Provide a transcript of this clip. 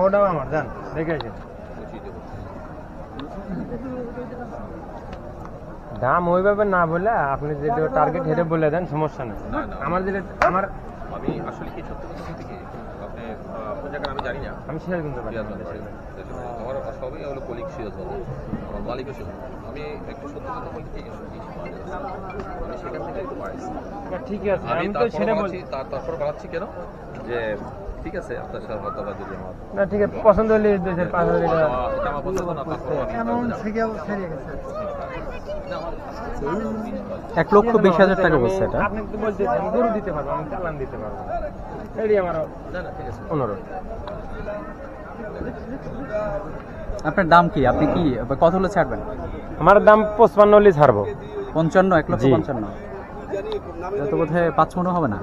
ওটাও আমার জান দেখেছি দাম ওইভাবে না বলে আপনি যেটা টার্গেট হেরে বলে দেন সমস্যা নেই। আমার যেটা আমার আমি আসলে কি সত্য কথা বলতে কি আপনি কোন জায়গায় আমি জানি না। আমি শেয়ার করতে পারি আমার সবই হলো কলিগ সিরাজগঞ্জ, আমার মালিকও ছিল। আমি একটু সত্য কথা বলতে কি আমি সেখান থেকে একটু পাইছি। ঠিক আছে আমি আমি তো সেটা বলছি তারপর বলাচ্ছি কেন যে ঠিক আছে আপনার সাথে হয়তো বা যদি আমার না ঠিক আছে পছন্দ হলে 2,500 এটা আমার পছন্দ না তারপর আমি 1,20,000 টাকা বলছে এটা। আপনি তো বলতেছেন গরু দিতে পারবো, আমি চালান দিতে পারবো, এটাই আমার না ঠিক আছে অনুরোধ। আপনার দাম কি? আপনি কি কত হলে ছাড়বেন? আমার দাম 55 হলে ছাড়বো। 55, 1,55,000 এটা তো বোধহয় 5 মনও হবে না।